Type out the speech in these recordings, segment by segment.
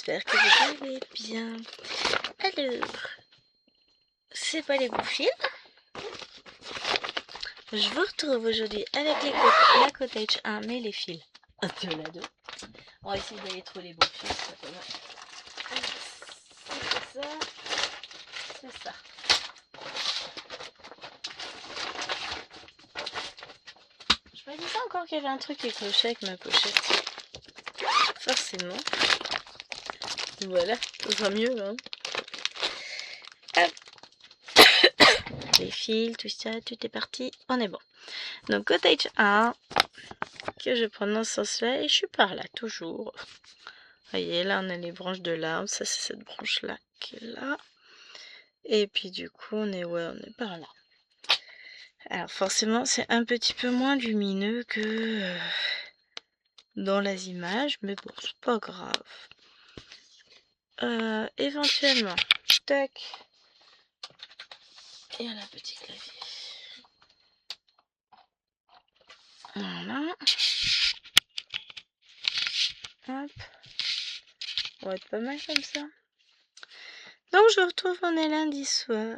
j'espère que vous allez bien. Alors, c'est pas les bouffines. Je vous retrouve aujourd'hui avec la Cottage 1, mais les fils de la 2. On va essayer d'aller trouver les bons fils, ça peut mal. C'est ça, c'est ça. Je me disais encore qu'il y avait un truc qui clochait avec ma pochette. Forcément. Voilà, ça sera mieux, hein. Hop. Les fils, tout ça, tout est parti, on est bon. Donc Cottage 1, que je prends dans ce sens-là, et je suis par là, toujours. Vous voyez, là on a les branches de l'arbre, ça c'est cette branche-là qui est là. Et puis du coup, on est par là. Alors forcément, c'est un petit peu moins lumineux que dans les images, mais bon, c'est pas grave. Éventuellement, tac, et un petit clavier. Voilà. Hop. On va être pas mal comme ça. Donc je retrouve, on est lundi soir.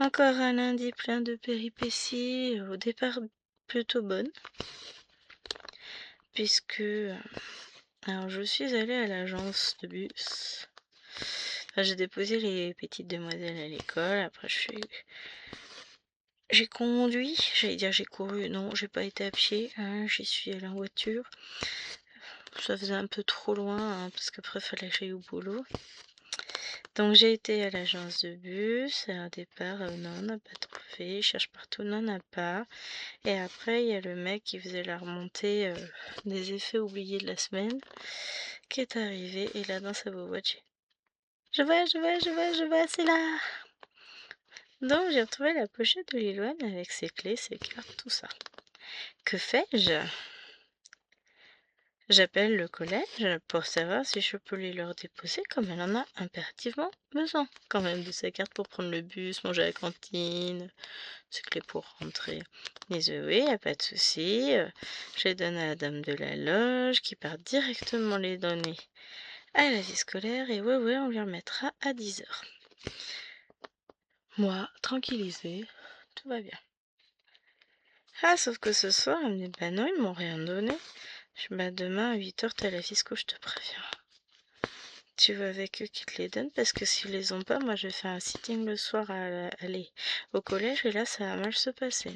Encore un lundi plein de péripéties, au départ plutôt bonne. Puisque alors je suis allée à l'agence de bus. Enfin, j'ai déposé les petites demoiselles à l'école. Après j'ai conduit, j'allais dire j'ai couru, non j'ai pas été à pied, hein, j'y suis allée en voiture. Ça faisait un peu trop loin, hein, parce qu'après fallait que j'aille au boulot. Donc j'ai été à l'agence de bus, et au départ, non, on n'a pas trouvé, je cherche partout, non, on n'a pas. Et après, il y a le mec qui faisait la remontée des effets oubliés de la semaine, qui est arrivé, et là dans sa boîte, je vois, c'est là. Donc j'ai retrouvé la pochette de Lilouane avec ses clés, ses cartes, tout ça. Que fais-je? J'appelle le collège pour savoir si je peux les leur déposer, comme elle en a impérativement besoin. Quand même de sa carte pour prendre le bus, manger à la cantine, ses clés pour rentrer. Ils disent oui, y a pas de souci. Je les donne à la dame de la loge qui part directement les donner à la vie scolaire et oui, on lui remettra à 10h. Moi, tranquillisée, tout va bien. Ah, sauf que ce soir, elle me dit bah non, ils m'ont rien donné. Demain à 8h, t'as la fisco, je te préviens. Tu vas avec eux qui te les donnent parce que s'ils les ont pas, moi je vais faire un sitting le soir à aller au collège et là ça va mal se passer.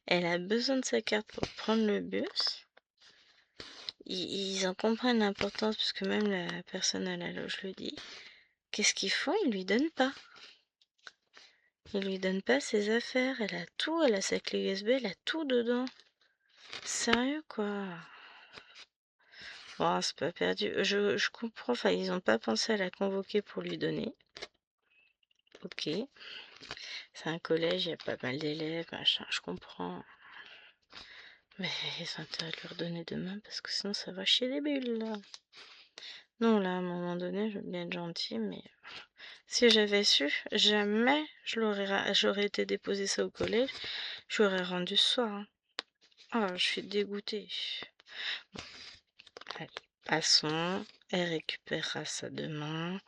Elle a besoin de sa carte pour prendre le bus. Ils en comprennent l'importance puisque même la personne à la loge le dit. Qu'est-ce qu'ils font? Ils lui donnent pas. Ils lui donnent pas ses affaires. Elle a tout, elle a sa clé USB, elle a tout dedans. Sérieux quoi. Bon, c'est pas perdu. Je comprends, enfin, ils ont pas pensé à la convoquer pour lui donner. Ok. C'est un collège, il y a pas mal d'élèves, machin, je comprends. Mais ils ont intérêt de leur donner demain parce que sinon ça va chier des bulles, là. Non, là, à un moment donné, je veux bien être gentille, mais si j'avais su, jamais j'aurais été déposer ça au collège, j'aurais rendu ce soir. Hein. Oh, je suis dégoûtée. Bon, allez, passons. Elle récupérera ça demain.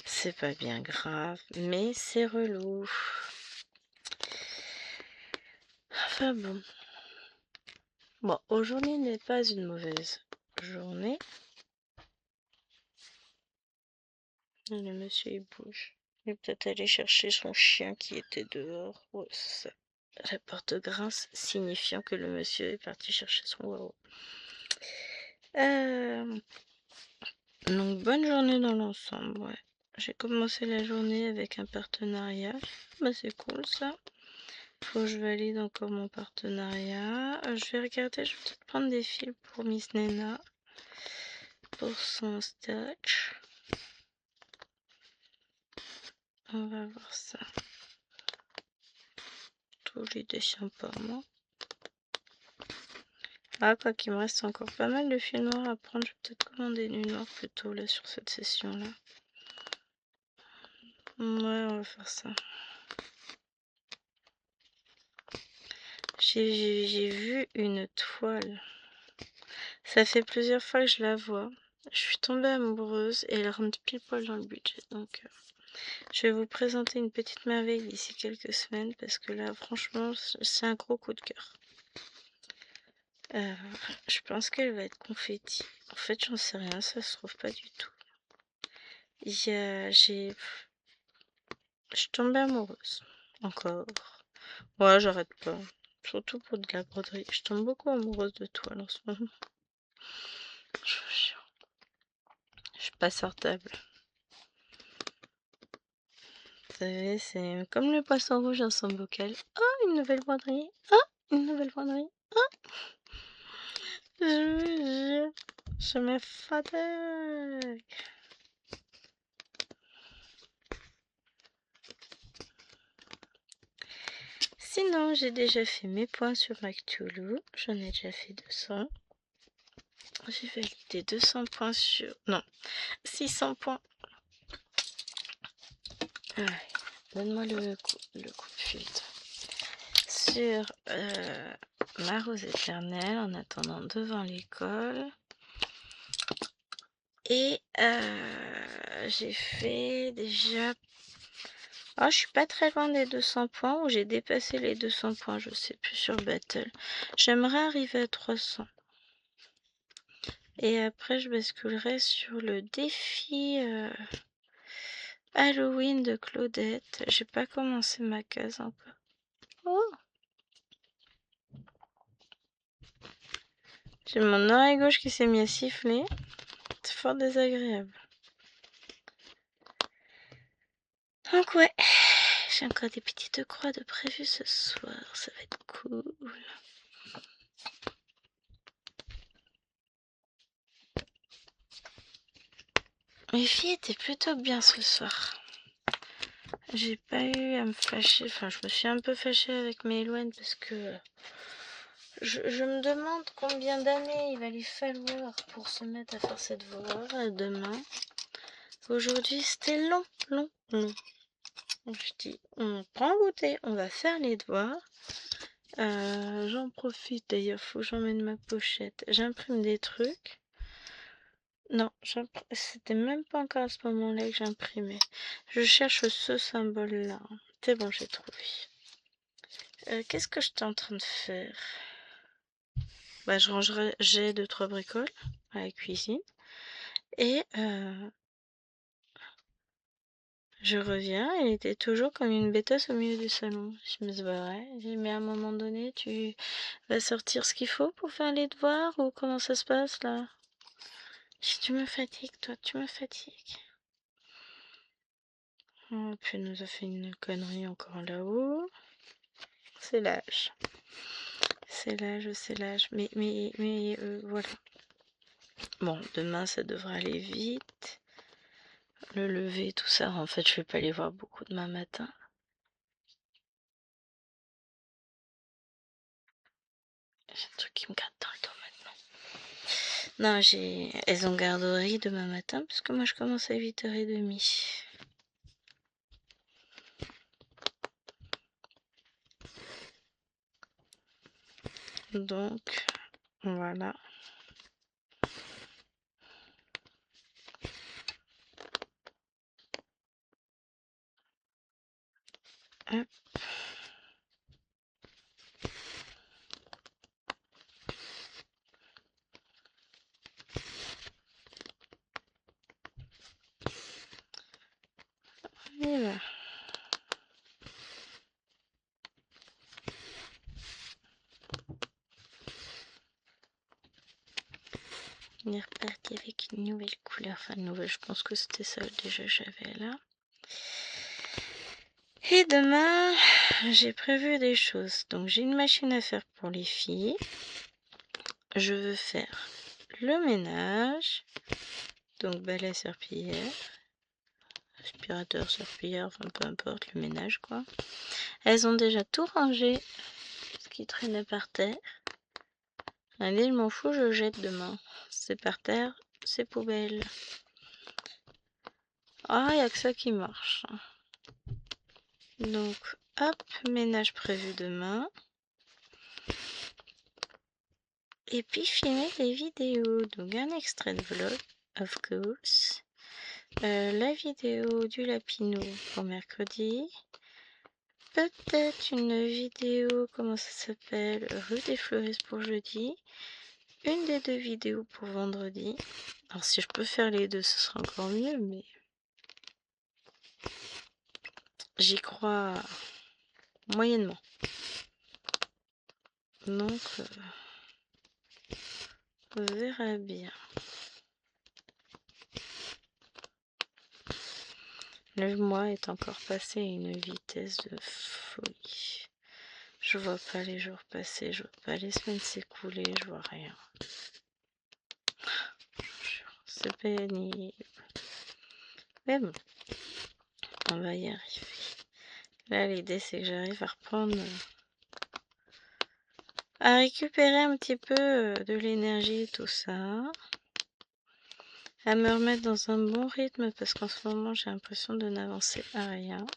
C'est pas bien grave, mais c'est relou. Enfin bon. Bon, aujourd'hui n'est pas une mauvaise journée. Le monsieur il bouge. Il est peut-être allé chercher son chien qui était dehors. Ouais, c'est ça. La porte grince, signifiant que le monsieur est parti chercher son wawa. Donc bonne journée dans l'ensemble, ouais. J'ai commencé la journée avec un partenariat. Bah c'est cool ça. Faut que je valide encore mon partenariat. Je vais regarder, je vais peut-être prendre des fils pour Miss Nena. Pour son stage. On va voir ça. Tous les dessins par moi. Ah, quoi qu'il me reste encore pas mal de fils noirs à prendre. Je vais peut-être commander du noir plutôt là sur cette session-là. Ouais, on va faire ça. J'ai vu une toile. Ça fait plusieurs fois que je la vois. Je suis tombée amoureuse et elle rentre pile poil dans le budget. Donc, je vais vous présenter une petite merveille d'ici quelques semaines parce que là, franchement, c'est un gros coup de cœur. Je pense qu'elle va être confetti. En fait, j'en sais rien, ça se trouve pas du tout. Je suis tombée amoureuse. Encore. Ouais, j'arrête pas. Surtout pour de la broderie. Je tombe beaucoup amoureuse de toile en ce moment. Je vous jure. Je suis pas sortable. Vous savez, c'est comme le poisson rouge dans son bocal. Oh, une nouvelle broderie. Oh, une nouvelle broderie. Oh, je vous jure. Je me fatigue. Sinon, j'ai déjà fait mes points sur McTooloo. J'en ai déjà fait 200. J'ai validé 200 points sur... Non, 600 points. Ouais. Donne-moi le coup de filtre. Sur ma rose éternelle, en attendant devant l'école. Et j'ai fait déjà... Oh, je suis pas très loin des 200 points, ou j'ai dépassé les 200 points, je sais plus, sur Battle. J'aimerais arriver à 300. Et après, je basculerai sur le défi Halloween de Claudette. J'ai pas commencé ma case encore. Oh! J'ai mon oreille gauche qui s'est mis à siffler. C'est fort désagréable. Donc ouais, j'ai encore des petites croix de prévues ce soir. Ça va être cool. Mes filles étaient plutôt bien ce soir. J'ai pas eu à me fâcher. Enfin, je me suis un peu fâchée avec Méloine parce que je me demande combien d'années il va lui falloir pour se mettre à faire ses devoirs demain. Aujourd'hui, c'était long. Donc, je dis, on prend le goûter, on va faire les devoirs. J'en profite d'ailleurs, faut que j'emmène ma pochette. J'imprime des trucs. Non, c'était même pas encore à ce moment-là que j'imprimais. Je cherche ce symbole-là. C'est bon, j'ai trouvé. Qu'est-ce que j'étais en train de faire? Bah, j'ai 2-3 bricoles à la cuisine. Et je reviens, elle était toujours comme une bêtasse au milieu du salon. Je me dis, bah ouais. J'ai dit, mais à un moment donné, tu vas sortir ce qu'il faut pour faire les devoirs ou comment ça se passe là? Je dis, tu me fatigues, toi, tu me fatigues. Oh, puis elle nous a fait une connerie encore là-haut. C'est l'âge. C'est l'âge. Mais voilà. Bon, demain, ça devrait aller vite. Le lever, tout ça. En fait, je vais pas les voir beaucoup demain matin. J'ai un truc qui me gratte dans le dos maintenant. Non, elles ont garderie demain matin parce que moi, je commence à 8h30. Donc, voilà. Hop. Et là. On est reparti avec une nouvelle couleur. Enfin, nouvelle, je pense que c'était celle déjà que j'avais là. Et demain, j'ai prévu des choses. Donc, j'ai une machine à faire pour les filles. Je veux faire le ménage. Donc, balai, serpillière. Aspirateur, serpillière, enfin peu importe, le ménage quoi. Elles ont déjà tout rangé, ce qui traînait par terre. Allez, je m'en fous, je jette demain. C'est par terre, c'est poubelle. Ah, il n'y a que ça qui marche. Donc, hop, ménage prévu demain. Et puis filmer les vidéos. Donc un extrait de vlog, of course. La vidéo du Lapinou pour mercredi. Peut-être une vidéo, comment ça s'appelle, rue des Fleuristes pour jeudi. Une des 2 vidéos pour vendredi. Alors si je peux faire les 2, ce sera encore mieux, mais j'y crois moyennement. Donc, on verra bien. Le mois est encore passé à une vitesse de folie. Je vois pas les jours passer, je vois pas les semaines s'écouler, je vois rien. C'est pénible. Mais bon, on va y arriver. Là, l'idée, c'est que j'arrive à reprendre... à récupérer un petit peu de l'énergie et tout ça. À me remettre dans un bon rythme parce qu'en ce moment, j'ai l'impression de n'avancer à rien.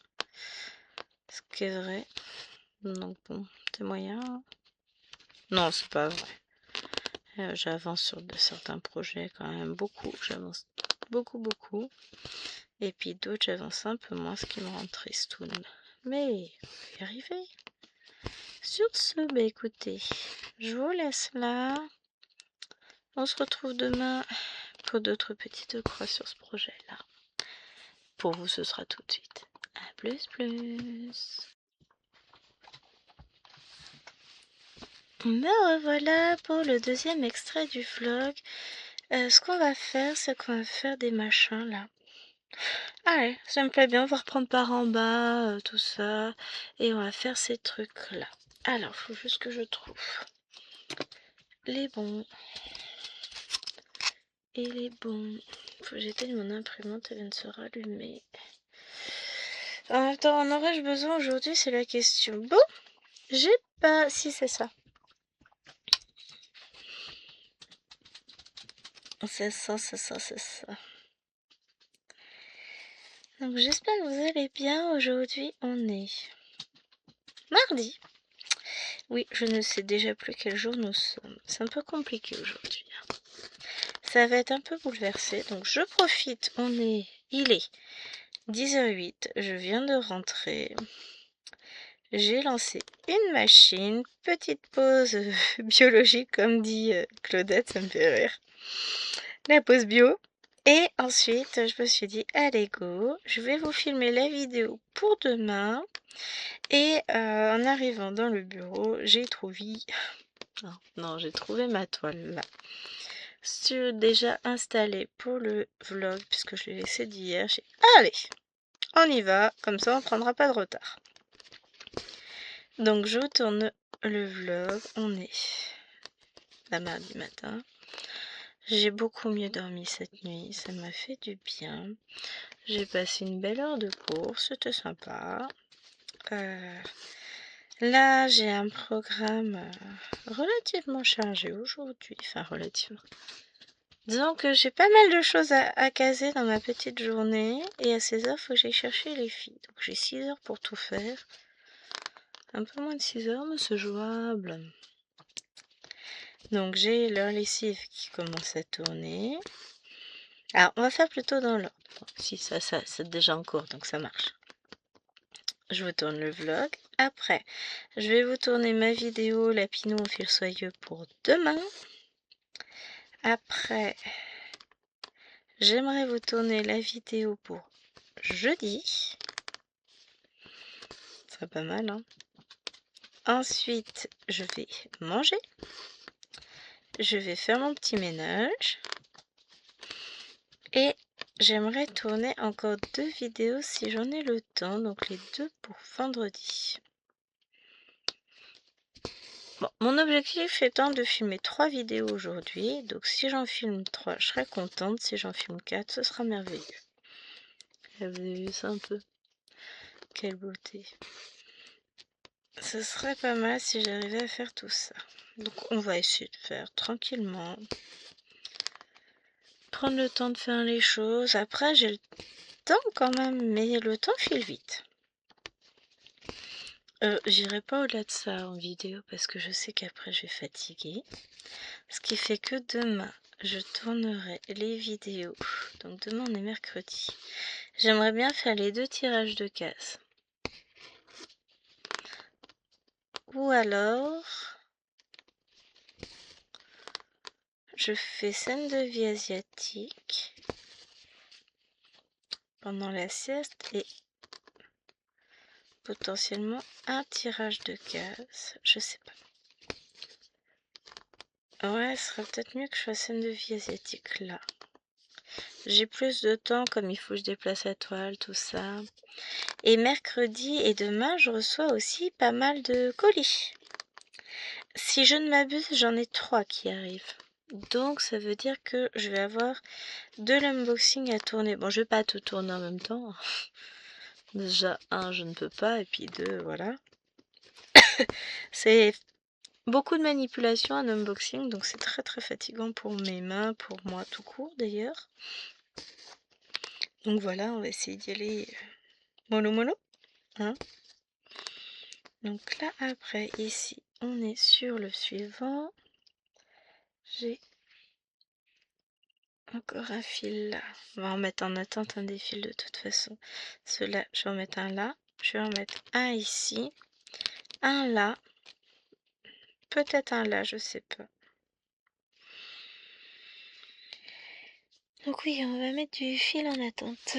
Ce qui est vrai. Donc bon, c'est moyen. Non, c'est pas vrai. J'avance sur certains projets quand même beaucoup. J'avance beaucoup. Et puis d'autres, j'avance un peu moins, ce qui me rend tristoun. Mais on va y arriver. Sur ce, bah écoutez, je vous laisse là. On se retrouve demain pour d'autres petites croix sur ce projet-là. Pour vous, ce sera tout de suite. À plus. Me revoilà pour le deuxième extrait du vlog. Ce qu'on va faire, c'est qu'on va faire des machins là. Allez, ça me plaît bien, on va reprendre par en bas, tout ça. Et on va faire ces trucs là. Alors, faut juste que je trouve les bons. Et les bons. Faut que j'éteigne mon imprimante, elle vient de se rallumer. En même temps, en aurais-je besoin aujourd'hui, c'est la question. Bon, j'ai pas... Si, c'est ça. C'est ça. Donc j'espère que vous allez bien. Aujourd'hui, on est mardi. Oui, je ne sais déjà plus quel jour nous sommes. C'est un peu compliqué aujourd'hui. Ça va être un peu bouleversé. Donc je profite. Il est 10h08. Je viens de rentrer. J'ai lancé une machine. Petite pause biologique, comme dit Claudette, ça me fait rire. La pause bio. Et ensuite, je me suis dit, allez go, je vais vous filmer la vidéo pour demain. Et en arrivant dans le bureau, j'ai trouvé... Non, j'ai trouvé ma toile là. Déjà installée pour le vlog, puisque je l'ai laissé d'hier. Allez, on y va, comme ça on ne prendra pas de retard. Donc je vous tourne le vlog, on est la mardi matin. J'ai beaucoup mieux dormi cette nuit, ça m'a fait du bien. J'ai passé une belle heure de course, c'était sympa. Là, j'ai un programme relativement chargé aujourd'hui. Enfin, relativement. Disons que j'ai pas mal de choses à caser dans ma petite journée. Et à 16h, il faut que j'aille chercher les filles. Donc j'ai 6 heures pour tout faire. Un peu moins de 6 heures, mais c'est jouable. Donc j'ai leur lessive qui commence à tourner. Alors, on va faire plutôt dans l'ordre. Bon, si, ça c'est déjà en cours, donc ça marche. Je vous tourne le vlog. Après, je vais vous tourner ma vidéo Lapinou au fil soyeux pour demain. Après, j'aimerais vous tourner la vidéo pour jeudi. Ce serait pas mal, hein. Ensuite, je vais manger. Je vais faire mon petit ménage. Et j'aimerais tourner encore 2 vidéos si j'en ai le temps. Donc les 2 pour vendredi. Bon, mon objectif étant de filmer 3 vidéos aujourd'hui. Donc si j'en filme 3, je serai contente. Si j'en filme 4, ce sera merveilleux. Vous avez vu ça un peu? Quelle beauté. Ce serait pas mal si j'arrivais à faire tout ça. Donc on va essayer de faire tranquillement. Prendre le temps de faire les choses. Après j'ai le temps quand même, mais le temps file vite. J'irai pas au-delà de ça en vidéo parce que je sais qu'après je vais fatiguer. Ce qui fait que demain, je tournerai les vidéos. Donc demain on est mercredi. J'aimerais bien faire les 2 tirages de cases. Ou alors, je fais scène de vie asiatique pendant la sieste et potentiellement un tirage de cases. Je sais pas. Ouais, ce serait peut-être mieux que je fasse scène de vie asiatique là. J'ai plus de temps comme il faut que je déplace la toile, tout ça. Et mercredi et demain, je reçois aussi pas mal de colis. Si je ne m'abuse, j'en ai 3 qui arrivent. Donc ça veut dire que je vais avoir de l'unboxing à tourner. Bon, je vais pas tout tourner en même temps. Déjà, 1, je ne peux pas. Et puis 2, voilà. C'est beaucoup de manipulation un unboxing. Donc c'est très très fatigant pour mes mains, pour moi tout court d'ailleurs. Donc voilà, on va essayer d'y aller mollo mollo. Hein. Donc là après, ici, on est sur le suivant. J'ai encore un fil là. On va en mettre en attente un des fils de toute façon. Ceux-là, je vais en mettre un là. Je vais en mettre un ici. Un là. Peut-être un là, je sais pas. Donc oui, on va mettre du fil en attente.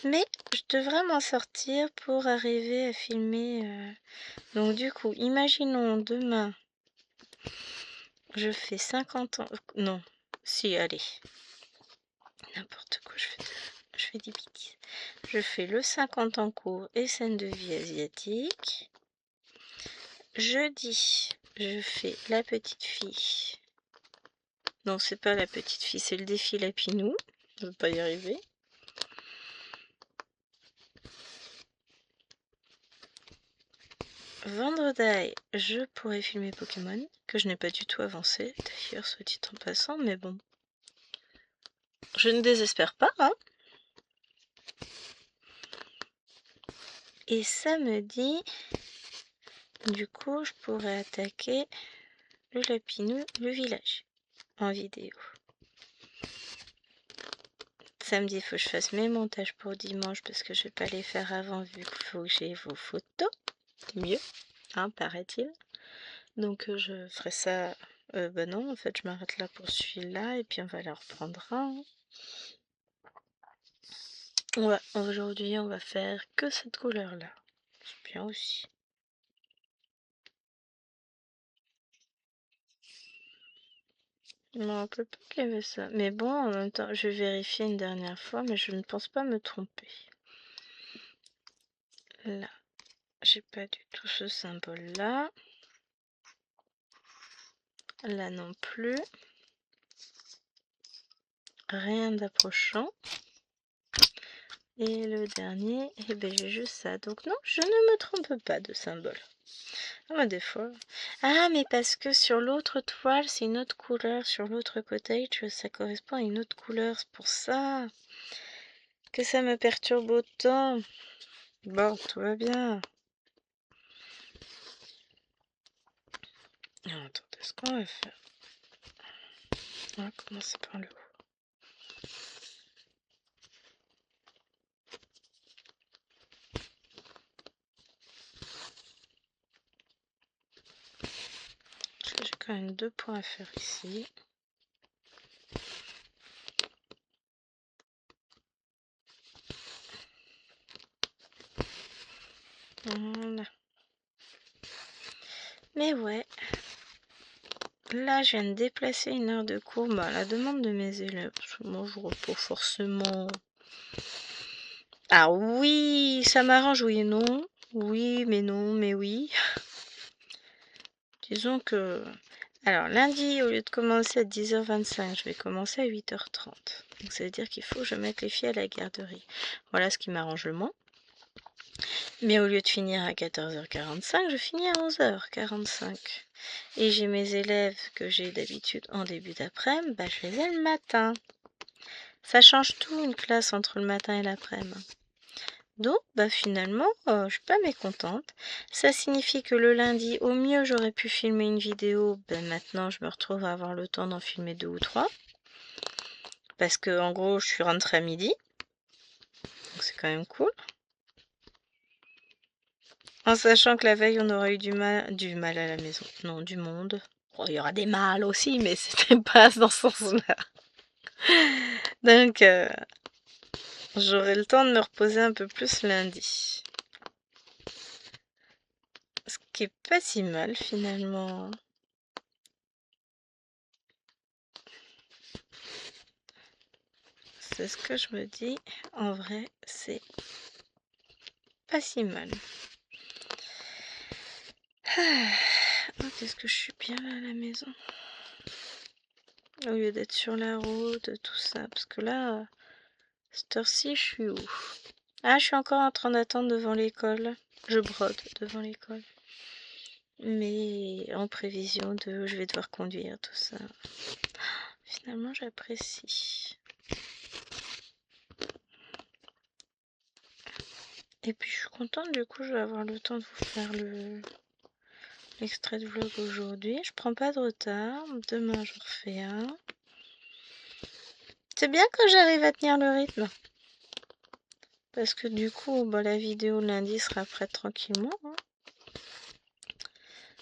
Mais je devrais m'en sortir pour arriver à filmer. Donc du coup, imaginons demain, je fais 50 ans... Non, si, allez. N'importe quoi, je fais des bêtises. Je fais le 50 en cours et scène de vie asiatique. Jeudi, je fais la petite fille. Non, c'est pas la petite fille, c'est le défi Lapinou. Je ne veux pas y arriver. Vendredi, je pourrais filmer Pokémon, que je n'ai pas du tout avancé, d'ailleurs, soit dit en passant, mais bon. Je ne désespère pas, hein. Et samedi, du coup, je pourrais attaquer le Lapinou, le village, en vidéo. Samedi, il faut que je fasse mes montages pour dimanche, parce que je vais pas les faire avant, vu qu'il faut que j'ai vos photos. Mieux, hein, paraît-il. Donc je ferai ça. Bah non, en fait, je m'arrête là pour celui-là et puis on va les reprendre un. Ouais, aujourd'hui, on va faire que cette couleur-là. C'est bien aussi. Je me rappelle pas qu'il y avait ça. Mais bon, en même temps, je vais vérifier une dernière fois, mais je ne pense pas me tromper. Là, j'ai pas du tout ce symbole-là. Là non plus. Rien d'approchant. Et le dernier, eh ben j'ai juste ça. Donc non, je ne me trompe pas de symbole. Ah, bah, des fois. Ah, mais parce que sur l'autre toile, c'est une autre couleur. Sur l'autre cottage, ça correspond à une autre couleur. C'est pour ça que ça me perturbe autant. Bon, tout va bien. Alors, attendez, ce qu'on va faire. On va commencer par le haut. Parce que j'ai quand même 2 points à faire ici. Voilà. Mais ouais. Là, je viens de déplacer une heure de cours. Bah, à la demande de mes élèves. Parce que moi, je repose forcément. Ah oui, ça m'arrange, oui et non. Oui, mais non, mais oui. Disons que... Alors, lundi, au lieu de commencer à 10h25, je vais commencer à 8h30. Donc, ça veut dire qu'il faut que je mette les filles à la garderie. Voilà ce qui m'arrange le moins. Mais au lieu de finir à 14h45, je finis à 11h45. et j'ai mes élèves que j'ai d'habitude en début d'après-midi, bah, je les ai le matin. Ça change tout une classe entre le matin et l'après-midi. Donc, bah, finalement, je suis pas mécontente. Ça signifie que le lundi, au mieux, j'aurais pu filmer une vidéo. Ben, maintenant, je me retrouve à avoir le temps d'en filmer 2 ou 3. Parce que, en gros, je suis rentrée à midi. Donc, c'est quand même cool. En sachant que la veille, on aura eu du mal à la maison. Non, du monde. Bon, il y aura des mâles aussi, mais c'était pas dans ce sens-là. Donc, j'aurai le temps de me reposer un peu plus lundi. Ce qui est pas si mal, finalement. C'est ce que je me dis. En vrai, c'est pas si mal. Oh, qu'est-ce que je suis bien là à la maison. Au lieu d'être sur la route, tout ça. Parce que là, cette heure-ci, je suis où? Ah, je suis encore en train d'attendre devant l'école. Je brode devant l'école. Mais en prévision de je vais devoir conduire, tout ça. Finalement, j'apprécie. Et puis, je suis contente, du coup, je vais avoir le temps de vous faire l'extrait de vlog aujourd'hui. Je prends pas de retard. Demain, je refais un. C'est bien que j'arrive à tenir le rythme. Parce que du coup, bah, la vidéo lundi sera prête tranquillement. Hein.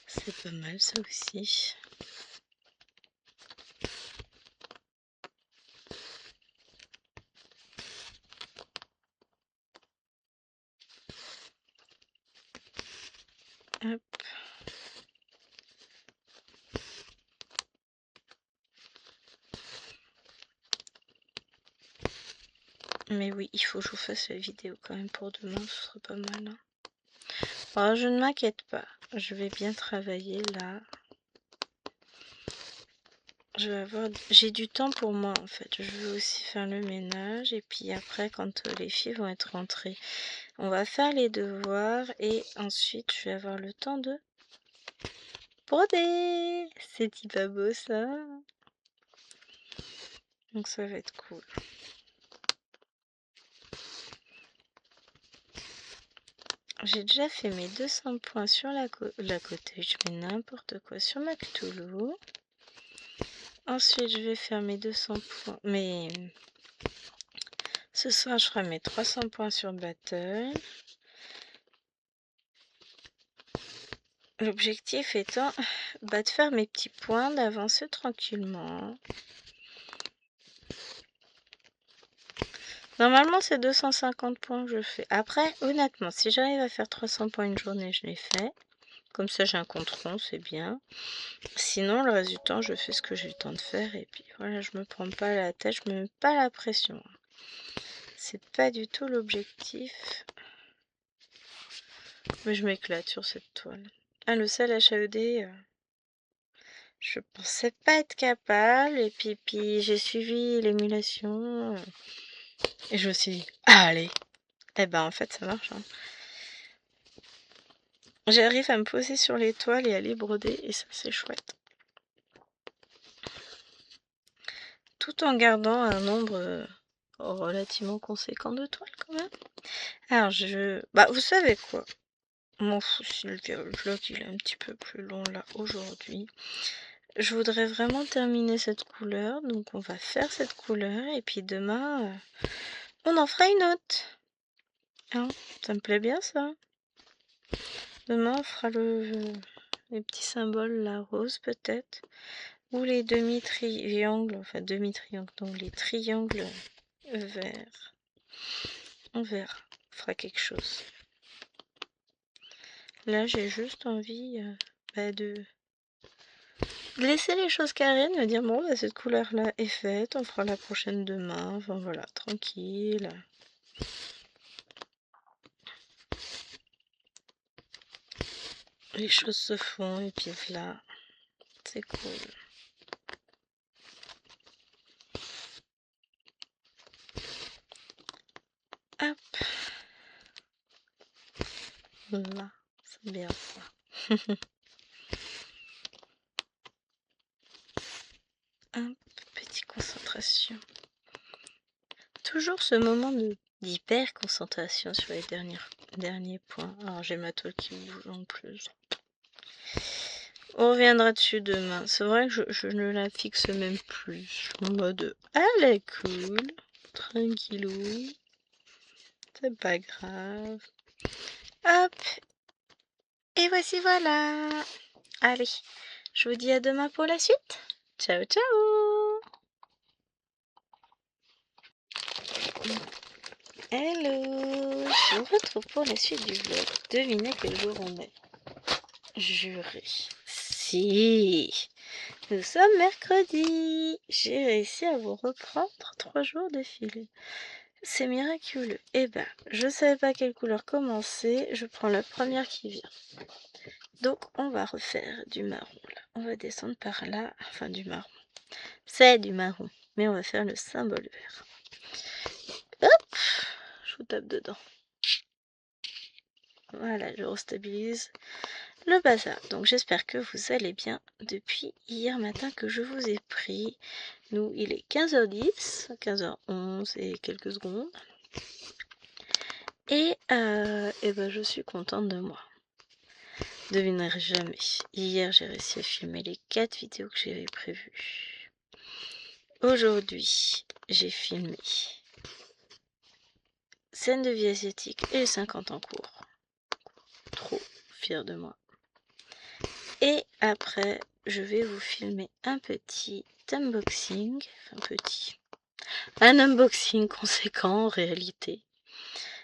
C'est pas mal ça aussi. Hop. Mais oui, il faut que je vous fasse la vidéo quand même pour demain, ce serait pas mal. Hein. Alors, je ne m'inquiète pas, je vais bien travailler là. J'ai du temps pour moi en fait. Je veux aussi faire le ménage et puis après, quand les filles vont être rentrées, on va faire les devoirs et ensuite je vais avoir le temps de broder. C'est pas beau ça. Donc ça va être cool. J'ai déjà fait mes 200 points sur la côté, je mets n'importe quoi sur ma Cthulhu. Ensuite, je vais faire mes 200 points. Ce soir, je ferai mes 300 points sur Battle. L'objectif étant de faire mes petits points, d'avancer tranquillement. Normalement, c'est 250 points que je fais. Après, honnêtement, si j'arrive à faire 300 points une journée, je les fais. Comme ça, j'ai un compte rond, c'est bien. Sinon, le reste du temps, je fais ce que j'ai le temps de faire. Et puis voilà, je me prends pas la tête, je me mets pas la pression. C'est pas du tout l'objectif. Mais je m'éclate sur cette toile. Ah, le sel HAED, je pensais pas être capable. Et puis j'ai suivi l'émulation. Et je me suis dit, ah, allez. Eh ben, en fait, ça marche. Hein. J'arrive à me poser sur les toiles et à les broder. Et ça, c'est chouette. Tout en gardant un nombre relativement conséquent de toiles quand même. Alors, bah, vous savez quoi? M'en fous si le vlog il est un petit peu plus long là aujourd'hui. Je voudrais vraiment terminer cette couleur, donc on va faire cette couleur et puis demain on en fera une autre. Hein, ça me plaît bien ça. Demain on fera les petits symboles, la rose peut-être, ou les demi-triangles, enfin demi-triangles, donc les triangles verts. On verra, on fera quelque chose. Là j'ai juste envie de laisser les choses carrées, de me dire bon bah, cette couleur là est faite, on fera la prochaine demain, enfin voilà, tranquille. Les choses se font et puis là, c'est cool. Hop. Là, c'est bien ça. petite concentration. Toujours ce moment d'hyper concentration sur les derniers points. Alors j'ai ma toile qui bouge en plus. On reviendra dessus demain. C'est vrai que je ne la fixe même plus. En mode, elle est cool, tranquillou, c'est pas grave. Hop, et voici voilà. Allez, je vous dis à demain pour la suite. Ciao, ciao. Hello, je vous retrouve pour la suite du vlog. Devinez quel jour on est. Juré. Si, nous sommes mercredi. J'ai réussi à vous reprendre 3 jours de fil. C'est miraculeux. Eh ben, je savais pas quelle couleur commencer. Je prends la première qui vient. Donc, on va refaire du marron là. On va descendre par là. Enfin, du marron. C'est du marron. Mais on va faire le symbole vert. Hop, je vous tape dedans. Voilà, je restabilise le bazar. Donc j'espère que vous allez bien depuis hier matin que je vous ai pris. Nous, il est 15h10, 15h11 et quelques secondes. Et ben, je suis contente de moi. Devinerai jamais. Hier, j'ai réussi à filmer les 4 vidéos que j'avais prévues. Aujourd'hui, j'ai filmé scène de vie asiatique et les 50 en cours. Trop fière de moi. Et après, je vais vous filmer un petit unboxing. Enfin, petit. Un unboxing conséquent en réalité.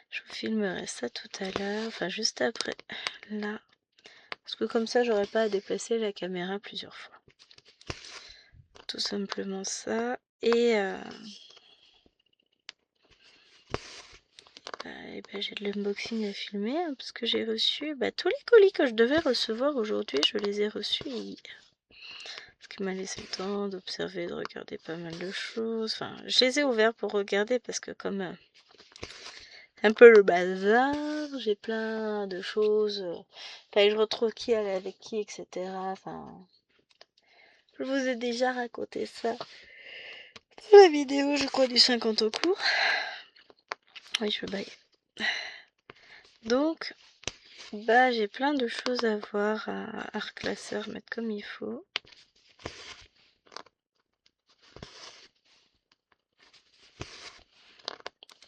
Je vous filmerai ça tout à l'heure. Enfin, juste après. Là. Parce que comme ça, j'aurais pas à déplacer la caméra plusieurs fois. Tout simplement ça. Et ben, j'ai de l'unboxing à filmer. Hein, parce que j'ai reçu tous les colis que je devais recevoir aujourd'hui. Je les ai reçus hier. Qui m'a laissé le temps d'observer, de regarder pas mal de choses. Enfin, je les ai ouverts pour regarder parce que comme un peu le bazar, j'ai plein de choses. Fallait que je retrouve qui allait avec qui, etc. Enfin, je vous ai déjà raconté ça dans la vidéo, je crois, du 50 au cours. Oui, je baille. Donc, j'ai plein de choses à voir, à reclasser, mettre comme il faut.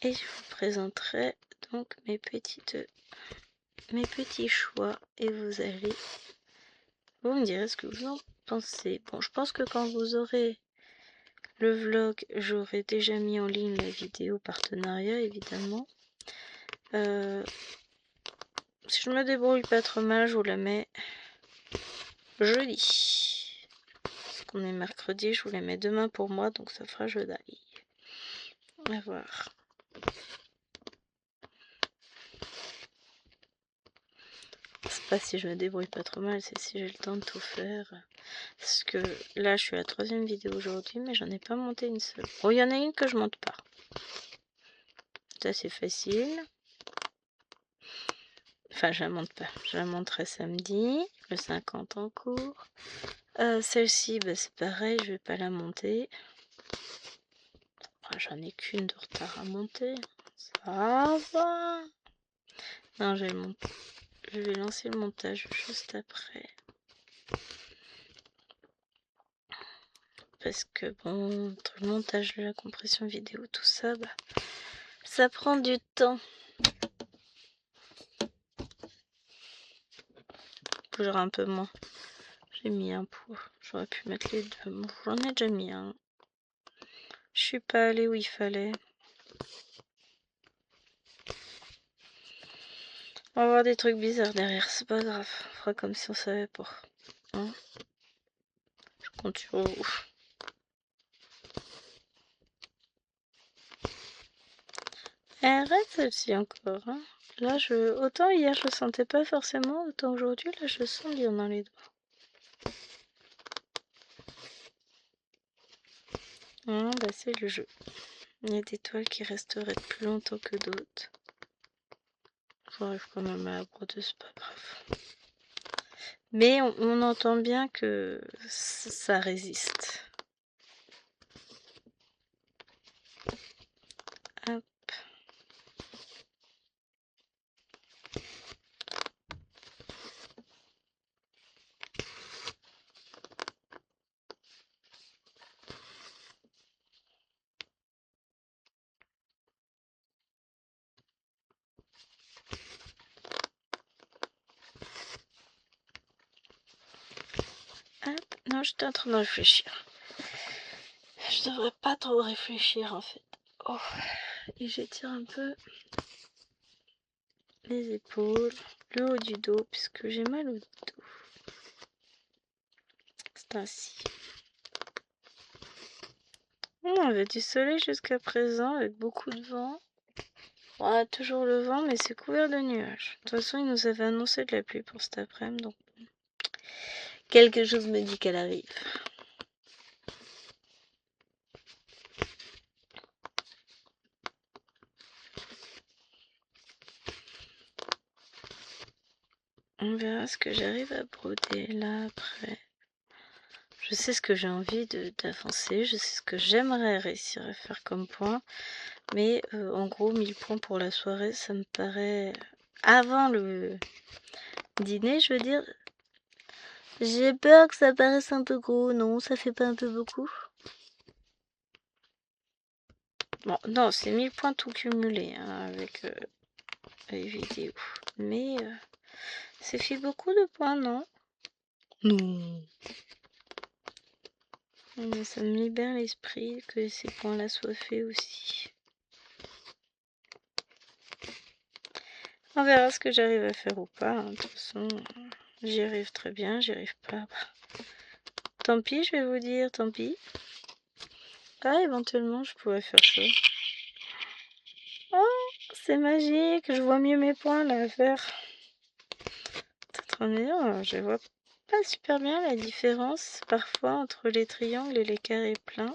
Et je vous présenterai donc mes petits choix et vous me direz ce que vous en pensez. Bon, je pense que quand vous aurez le vlog, j'aurai déjà mis en ligne la vidéo partenariat évidemment. Si je me débrouille pas trop mal, je vous la mets jeudi. Parce qu'on est mercredi, je vous la mets demain pour moi, donc ça fera jeudi. On va voir. C'est pas si je me débrouille pas trop mal, c'est si j'ai le temps de tout faire. Parce que là, je suis à la 3e vidéo aujourd'hui, mais j'en ai pas monté une seule. Bon, il y en a une que je monte pas. Ça, c'est facile. Enfin, je la monte pas. Je la monterai samedi, le 50 en cours. Celle-ci, c'est pareil, je vais pas la monter. Enfin, j'en ai qu'une de retard à monter. Ça va. Non, je vais lancer le montage juste après. Parce que bon, entre le montage, la compression vidéo, tout ça, ça prend du temps. Bougera un peu moins. J'ai mis un pot. J'aurais pu mettre les deux. Bon, j'en ai déjà mis un. Je suis pas allée où il fallait. On va voir des trucs bizarres derrière. C'est pas grave. On fera comme si on savait pas. Hein, je compte sur vous. Elle reste celle-ci encore. Hein. Là, autant hier je sentais pas forcément, autant aujourd'hui, là je sens bien dans les doigts. C'est le jeu. Il y a des toiles qui resteraient plus longtemps que d'autres. J'arrive quand même à la brodeuse, c'est pas grave. Mais on entend bien que ça résiste. j'étais en train de réfléchir. Je devrais pas trop réfléchir en fait. Oh. Et j'étire un peu les épaules, le haut du dos, puisque j'ai mal au dos. C'est ainsi. On avait du soleil jusqu'à présent avec beaucoup de vent. On a toujours le vent, mais c'est couvert de nuages. De toute façon, il nous avait annoncé de la pluie pour cet après-midi, donc quelque chose me dit qu'elle arrive. On verra ce que j'arrive à broder là après. Je sais ce que j'ai envie d'avancer, je sais ce que j'aimerais réussir à faire comme point, mais en gros 1000 points pour la soirée, ça me paraît... Avant le dîner, je veux dire, j'ai peur que ça paraisse un peu gros, non? Ça fait pas un peu beaucoup? Bon, non, c'est 1000 points tout cumulé hein, avec les vidéos, mais ça fait beaucoup de points, non? Non. Mais ça me libère l'esprit que ces points-là soient faits aussi. On verra ce que j'arrive à faire ou pas. Hein. De toute façon, j'y arrive très bien, j'y arrive pas. Tant pis, je vais vous dire, tant pis. Ah, éventuellement, je pourrais faire ça. Oh, c'est magique, je vois mieux mes points là à faire. C'est trop bien, je vois pas super bien la différence parfois entre les triangles et les carrés pleins.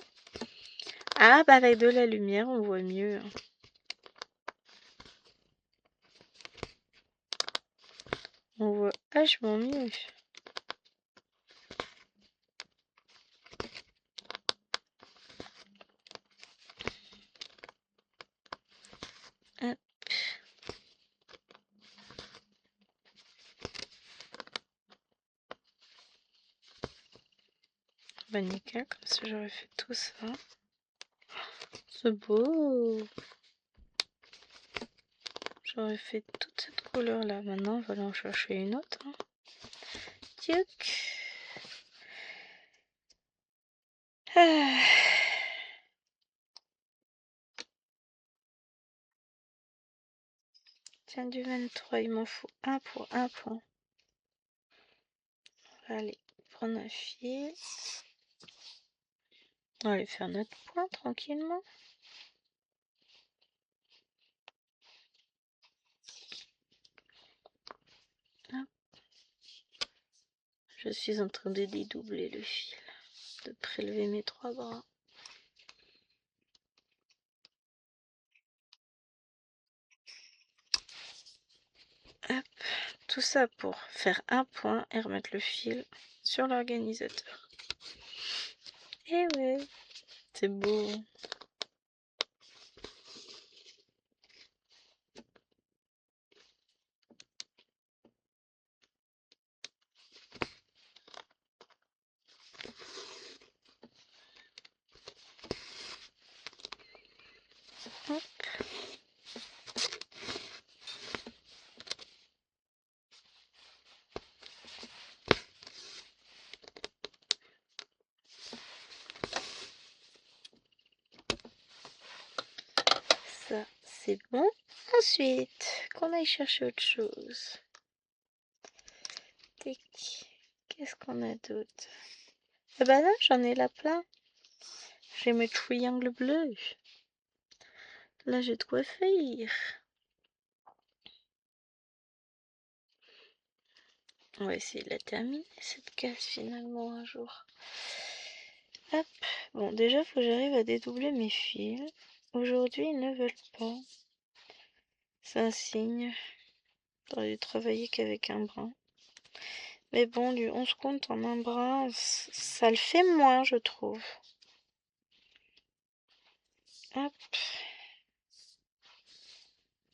Ah, bah avec de la lumière, on voit mieux. On voit vachement mieux. Hop. Bah nickel, comme ça j'aurais fait tout ça. C'est beau. J'aurais fait toute cette couleur là. Maintenant, on va aller en chercher une autre. Hein. Tchouk. Ah. Tiens, du 23, il m'en faut un pour un point. On va aller prendre un fil. On va aller faire notre point tranquillement. Hop. Je suis en train de dédoubler le fil, de prélever mes 3 bras. Hop. Tout ça pour faire un point et remettre le fil sur l'organisateur. Et ouais, c'est beau. Hop. Ça, c'est bon. Ensuite, qu'on aille chercher autre chose. Qu'est-ce qu'on a d'autre? Ah bah là, j'en ai là plein. J'ai mes triangles bleus. Là, j'ai de quoi faire. On va essayer de la terminer, cette case, finalement, un jour. Hop. Bon, déjà, faut que j'arrive à dédoubler mes fils. Aujourd'hui, ils ne veulent pas. C'est un signe. J'aurais dû travailler qu'avec un brin. Mais bon, du 11 compte en un brin, ça le fait moins, je trouve. Hop.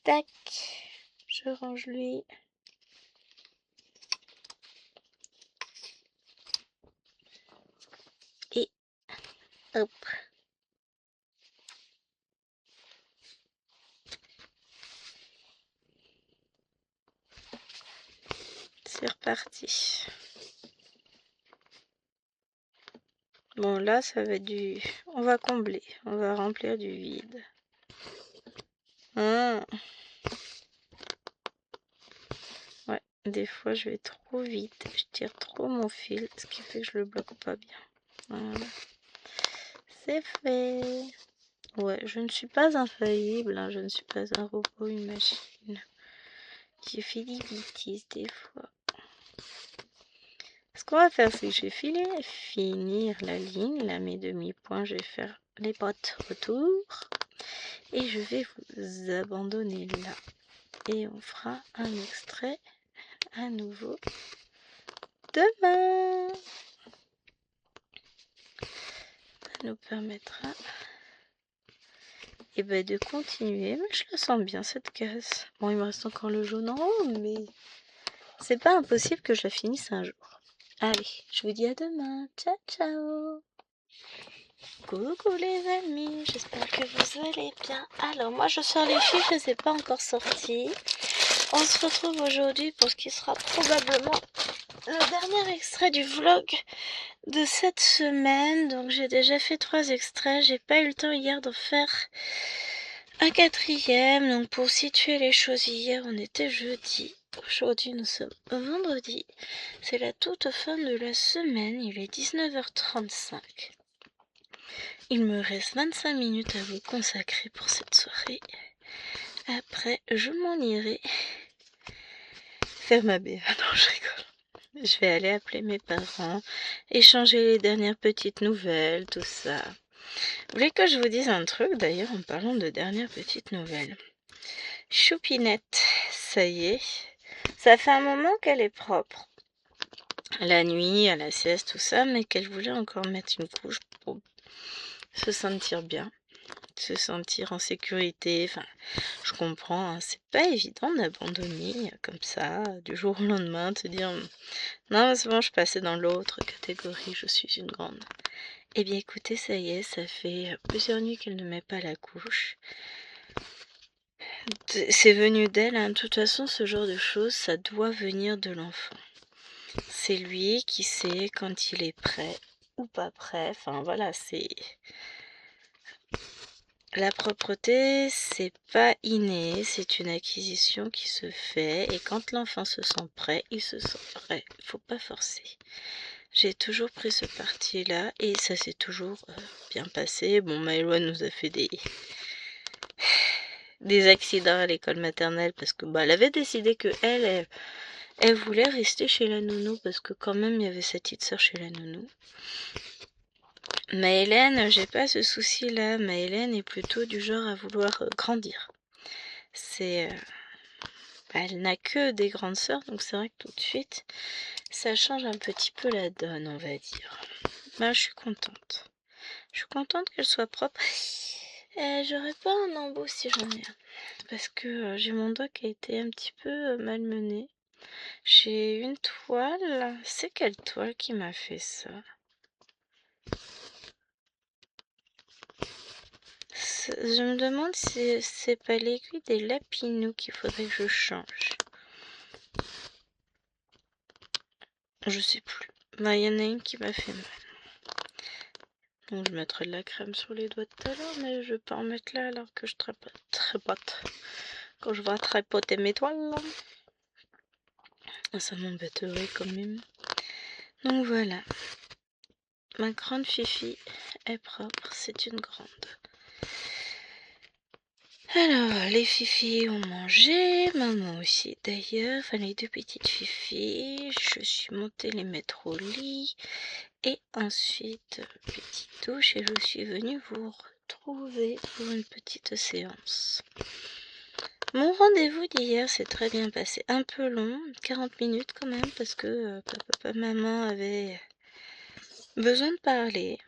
Tac. Je range lui. Et hop. C'est reparti. Bon, là, ça va être du... On va combler, on va remplir du vide. Ouais, des fois, je vais trop vite, je tire trop mon fil, ce qui fait que je le bloque pas bien. Voilà. C'est fait. Ouais, je ne suis pas infaillible, hein, je ne suis pas un robot, une machine. J'ai fait des bêtises des fois. Ce qu'on va faire, c'est que je vais finir la ligne, là, mes demi-points, je vais faire les bottes retour. Et je vais vous abandonner là. Et on fera un extrait à nouveau demain. Ça nous permettra de continuer. Mais je la sens bien cette case. Bon, il me reste encore le jaune en haut, mais c'est pas impossible que je la finisse un jour. Allez, je vous dis à demain. Ciao, ciao. Coucou les amis, j'espère que vous allez bien. Alors moi je sors les filles, je ne les ai pas encore sorties. On se retrouve aujourd'hui pour ce qui sera probablement le dernier extrait du vlog de cette semaine. Donc j'ai déjà fait 3 extraits, j'ai pas eu le temps hier d'en faire un 4e. Donc pour situer les choses, hier on était jeudi. Aujourd'hui nous sommes vendredi. C'est la toute fin de la semaine, il est 19h35. Il me reste 25 minutes à vous consacrer pour cette soirée. Après, je m'en irai faire ma BA. Non, je rigole. Je vais aller appeler mes parents, échanger les dernières petites nouvelles, tout ça. Vous voulez que je vous dise un truc, d'ailleurs, en parlant de dernières petites nouvelles? Choupinette, ça y est. Ça fait un moment qu'elle est propre. La nuit, à la sieste, tout ça, mais qu'elle voulait encore mettre une couche pour se sentir bien. Se sentir en sécurité, enfin, je comprends, hein, c'est pas évident d'abandonner comme ça, du jour au lendemain, de se dire non, c'est bon, je passais dans l'autre catégorie, je suis une grande. Eh bien écoutez, ça y est, ça fait plusieurs nuits qu'elle ne met pas la couche. C'est venu d'elle, hein. De toute façon, ce genre de choses, ça doit venir de l'enfant. C'est lui qui sait quand il est prêt ou pas prêt, enfin voilà, c'est... La propreté, c'est pas inné, c'est une acquisition qui se fait et quand l'enfant se sent prêt, il se sent prêt. Faut pas forcer. J'ai toujours pris ce parti-là et ça s'est toujours bien passé. Bon, Maëloine nous a fait des accidents à l'école maternelle parce que elle avait décidé que elle voulait rester chez la nounou parce que quand même il y avait sa petite sœur chez la nounou. Maëlène, j'ai pas ce souci-là. Maëlène est plutôt du genre à vouloir grandir. C'est... elle n'a que des grandes sœurs, donc c'est vrai que tout de suite, ça change un petit peu la donne, on va dire. Je suis contente. Je suis contente qu'elle soit propre. J'aurais pas un embout si j'en ai un. Parce que j'ai mon doigt qui a été un petit peu malmené. J'ai une toile. C'est quelle toile qui m'a fait ça? Je me demande si c'est pas l'aiguille des lapinous qu'il faudrait que je change. Je sais plus. Il y en a une qui m'a fait mal. Donc je mettrai de la crème sur les doigts tout à l'heure, mais je vais pas en mettre là alors que je tripote. Quand je vais tripoter mes toiles, là. Ça m'embêterait quand même. Donc voilà. Ma grande fifi est propre, c'est une grande. Alors, les fifis ont mangé, maman aussi d'ailleurs, enfin les 2 petites fifis. Je suis montée les mettre au lit. Et ensuite, petite douche et je suis venue vous retrouver pour une petite séance. Mon rendez-vous d'hier s'est très bien passé. Un peu long, 40 minutes quand même, parce que papa, maman avait besoin de parler.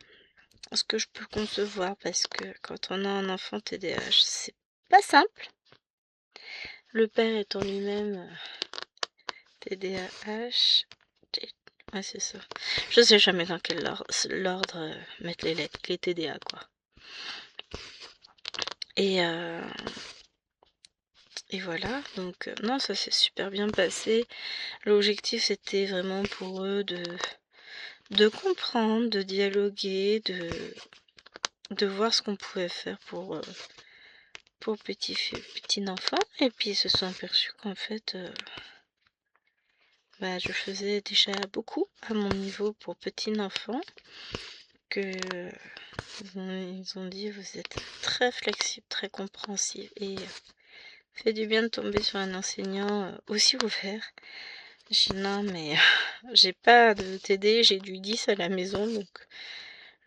Ce que je peux concevoir, parce que quand on a un enfant TDAH, c'est pas simple. Le père étant lui-même TDAH. Ouais, c'est ça. Je sais jamais dans quel ordre mettre les lettres, les TDA, quoi. Et voilà, donc non, ça s'est super bien passé. L'objectif, c'était vraiment pour eux de comprendre, de dialoguer, de voir ce qu'on pouvait faire pour petit enfant. Et puis ils se sont aperçus qu'en fait, je faisais déjà beaucoup à mon niveau pour petit enfant, que ils ont dit vous êtes très flexible, très compréhensif et fait du bien de tomber sur un enseignant aussi ouvert. J'ai dit non mais j'ai pas de TD, j'ai du 10 à la maison, donc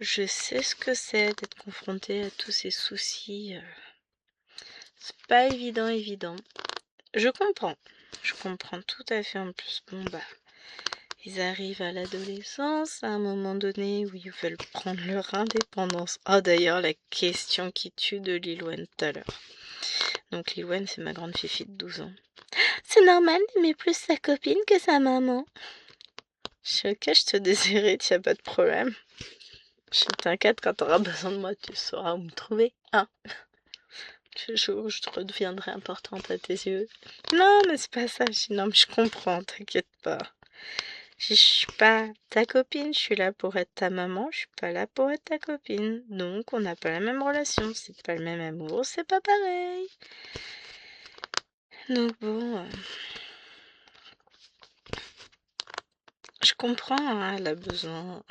je sais ce que c'est d'être confrontée à tous ces soucis. C'est pas évident. Je comprends tout à fait. En plus, bon ils arrivent à l'adolescence, à un moment donné où ils veulent prendre leur indépendance. Oh d'ailleurs, la question qui tue de Lilouane tout à l'heure. Donc Lilouane, c'est ma grande fifille de 12 ans. C'est normal d'aimer plus sa copine que sa maman. Je suis ok, je te déshérite, y a pas de problème. Je t'inquiète, quand t'auras besoin de moi, tu sauras où me trouver, hein. Je redeviendrai importante à tes yeux. Non, mais c'est pas ça. Non, mais je comprends, t'inquiète pas. Je suis pas ta copine, je suis là pour être ta maman, je suis pas là pour être ta copine. Donc, on n'a pas la même relation, c'est pas le même amour, c'est pas pareil. Donc, bon. Je comprends, hein, elle a besoin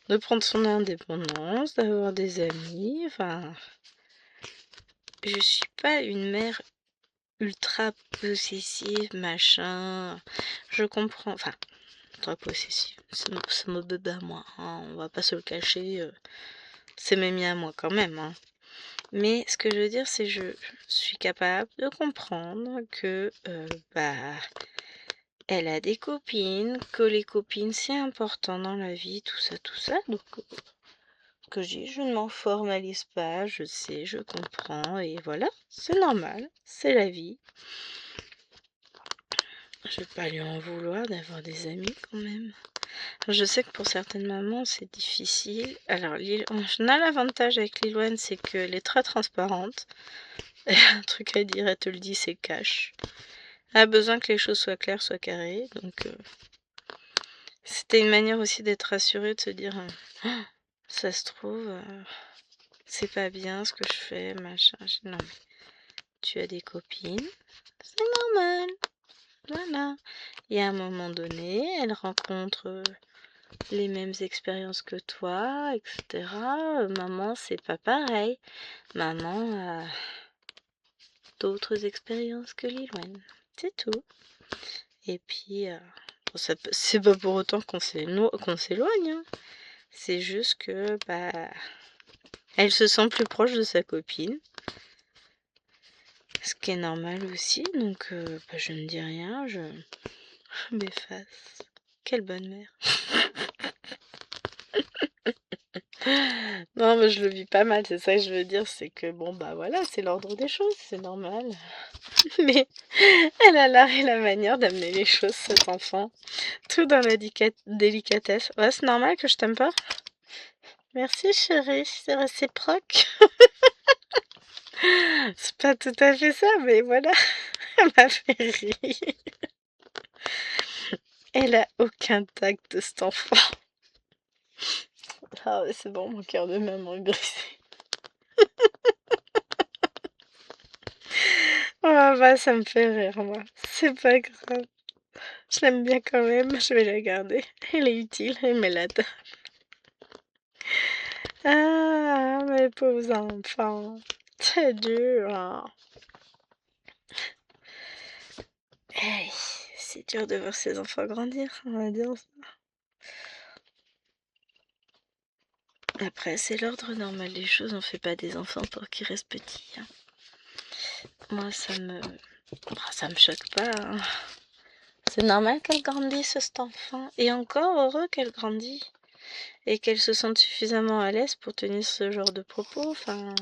de prendre son indépendance, d'avoir des amis, enfin. Je suis pas une mère ultra possessive, machin. Je comprends, enfin, ultra possessive. C'est mon bébé à moi, hein, on va pas se le cacher. C'est mes miens à moi quand même, hein. Mais ce que je veux dire, c'est que je suis capable de comprendre que elle a des copines, que les copines c'est important dans la vie, tout ça. Donc que je ne m'en formalise pas, je sais, je comprends et voilà, c'est normal, c'est la vie. Je vais pas lui en vouloir d'avoir des amis quand même. Je sais que pour certaines mamans c'est difficile. Alors on a l'avantage avec Lilouane, c'est qu'elle est très transparente. Elle a un truc à dire, elle te le dit, c'est cash. Elle a besoin que les choses soient claires, soient carrées. Donc c'était une manière aussi d'être rassurée, de se dire ça se trouve, c'est pas bien ce que je fais, machin. Non mais tu as des copines, c'est normal. Voilà. Et à un moment donné, elle rencontre les mêmes expériences que toi, etc. Maman, c'est pas pareil. Maman a d'autres expériences que Lilouane. C'est tout. Et puis, c'est pas pour autant qu'on s'éloigne. Hein. C'est juste que, elle se sent plus proche de sa copine. Ce qui est normal aussi. Donc, je ne dis rien. Je m'efface. Quelle bonne mère. Non, mais je le vis pas mal, c'est ça que je veux dire, c'est que bon, voilà, c'est l'ordre des choses, c'est normal. Mais elle a l'art et la manière d'amener les choses, cet enfant. Tout dans la délicatesse. Ouais, c'est normal que je t'aime pas? Merci chérie, c'est réciproque. C'est pas tout à fait ça, mais voilà, elle m'a fait rire. Elle a aucun tact de cet enfant. Ah ouais, c'est bon, mon cœur de maman est brisé. Oh ça me fait rire, moi. C'est pas grave. Je l'aime bien quand même, je vais la garder. Elle est utile, elle met la table. Ah, mes pauvres enfants. C'est dur. Hein. Hey, c'est dur de voir ses enfants grandir, on va dire ça. Après, c'est l'ordre normal des choses, on fait pas des enfants pour qu'ils restent petits. Hein. Moi, ça me choque pas. Hein. C'est normal qu'elle grandisse, cet enfant. Et encore heureux qu'elle grandit. Et qu'elle se sente suffisamment à l'aise pour tenir ce genre de propos. Enfin...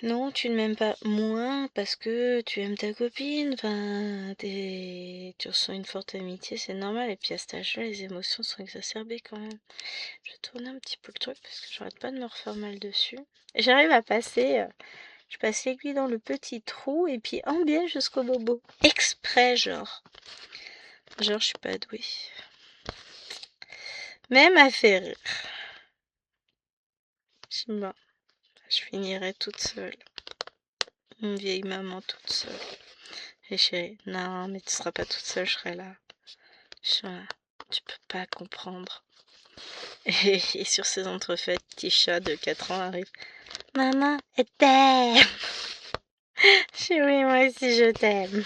Non, tu ne m'aimes pas moins parce que tu aimes ta copine. Enfin, tu ressens une forte amitié, c'est normal. Et puis à cet âge-là, les émotions sont exacerbées quand même. Je vais tourner un petit peu le truc parce que j'arrête pas de me refaire mal dessus. Et j'arrive à passer... je passe l'aiguille dans le petit trou et puis en biais jusqu'au bobo. Exprès, genre. Genre, je suis pas douée. Mais elle m'a fait rire. Bon, je finirai toute seule. Une vieille maman toute seule. Et chérie, non, mais tu seras pas toute seule, je serai là. Tu peux pas comprendre. Et sur ces entrefaites, petit chat de 4 ans arrive. Maman, elle t'aime. Je dis oui, moi aussi je t'aime.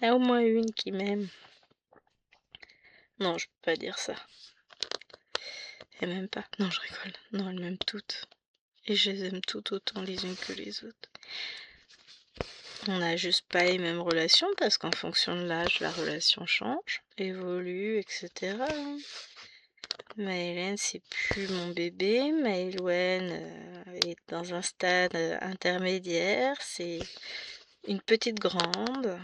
Il y a au moins une qui m'aime. Non, je peux pas dire ça. Elle m'aime pas. Non, je rigole. Non, elle m'aime toutes. Et je les aime toutes autant les unes que les autres. On n'a juste pas les mêmes relations parce qu'en fonction de l'âge, la relation change, évolue, etc. Maëlène, c'est plus mon bébé. Maëlène est dans un stade intermédiaire. C'est une petite grande.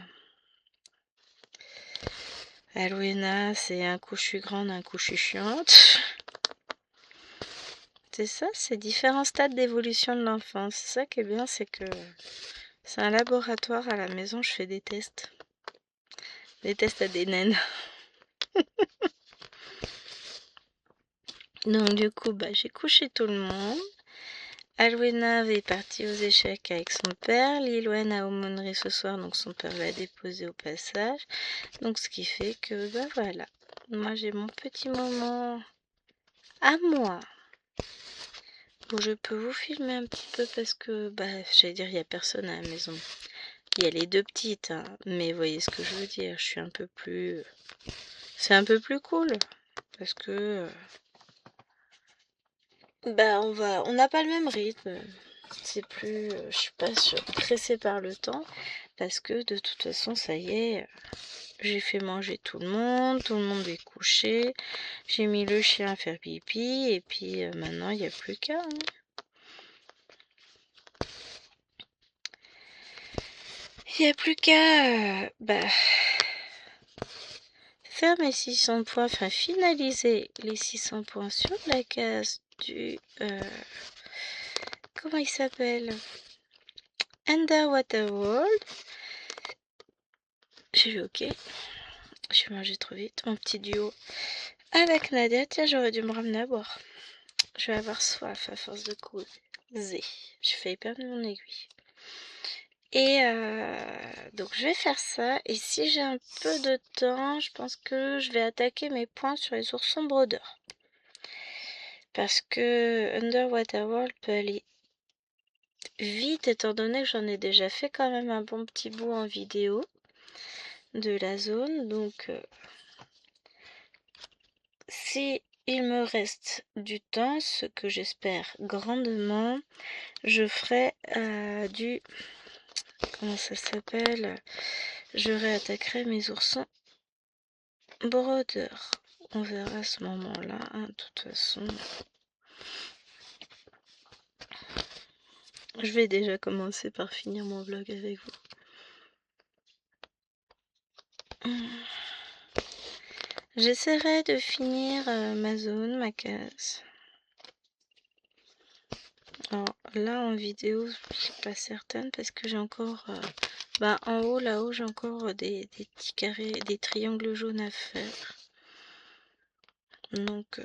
Alwena, c'est un coup je suis grande, un coup je suis chiante. C'est ça, c'est différents stades d'évolution de l'enfance. C'est ça qui est bien, c'est que c'est un laboratoire à la maison, je fais des tests. Des tests à des naines. Donc du coup, j'ai couché tout le monde. Alwena est partie aux échecs avec son père. Lilwen a aumônerie ce soir, donc son père l'a déposé au passage. Donc ce qui fait que, voilà. Moi j'ai mon petit moment à moi. Où je peux vous filmer un petit peu parce que, j'allais dire, il n'y a personne à la maison. Il y a les deux petites, hein, mais vous voyez ce que je veux dire. Je suis un peu plus... C'est un peu plus cool. Parce que... on n'a pas le même rythme. C'est plus... je suis pas pressée par le temps. Parce que de toute façon, ça y est... J'ai fait manger tout le monde est couché. J'ai mis le chien à faire pipi. Et puis maintenant, il n'y a plus qu'à. Hein. Il n'y a plus qu'à... faire mes 600 points, enfin finaliser les 600 points sur la case du... comment il s'appelle? Underwater World. J'ai vu ok. J'ai mangé trop vite. Mon petit duo avec Nadia. Tiens, j'aurais dû me ramener à boire. Je vais avoir soif à force de causer. J'ai failli perdre mon aiguille. Et donc je vais faire ça. Et si j'ai un peu de temps, je pense que je vais attaquer mes points sur les oursons brodeurs. Parce que Underwater World peut aller vite, étant donné que j'en ai déjà fait quand même un bon petit bout en vidéo de la zone. Donc, si il me reste du temps, ce que j'espère grandement, je ferai du... Comment ça s'appelle? Je réattaquerai mes oursons brodeurs. On verra à ce moment-là, hein, de toute façon. Je vais déjà commencer par finir mon vlog avec vous. J'essaierai de finir ma zone, ma case. Alors là en vidéo, je suis pas certaine parce que j'ai encore... en haut, là-haut, j'ai encore des petits carrés, des triangles jaunes à faire. Donc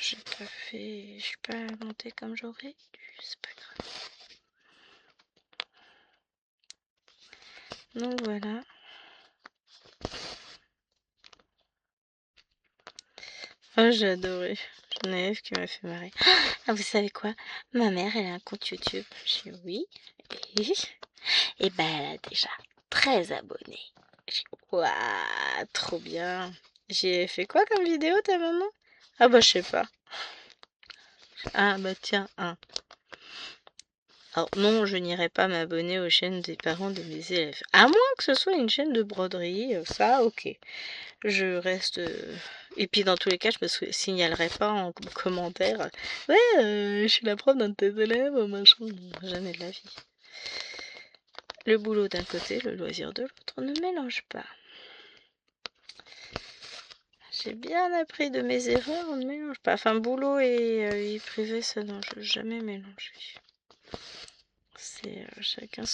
j'ai pas fait... Je suis pas montée comme j'aurais dû, c'est pas grave. Donc voilà. Oh, j'ai adoré. J'en ai une qui m'a fait marrer. Ah, vous savez quoi? Ma mère, elle a un compte YouTube. J'ai dit oui. Et elle a déjà 13 abonnés. J'ai dit, waouh, trop bien. J'ai fait quoi comme vidéo, ta maman? Ah je sais pas. Ah tiens, un. Alors non, je n'irai pas m'abonner aux chaînes des parents de mes élèves. À moins que ce soit une chaîne de broderie, ça, ok. Je reste... Et puis dans tous les cas, je me signalerai pas en commentaire. Ouais, je suis la prof d'un de tes élèves, machin. Jamais de la vie. Le boulot d'un côté, le loisir de l'autre, ne mélange pas. J'ai bien appris de mes erreurs, on ne mélange pas. Enfin, boulot et vie privée, ça non, je n'ai jamais mélangé. C'est chacun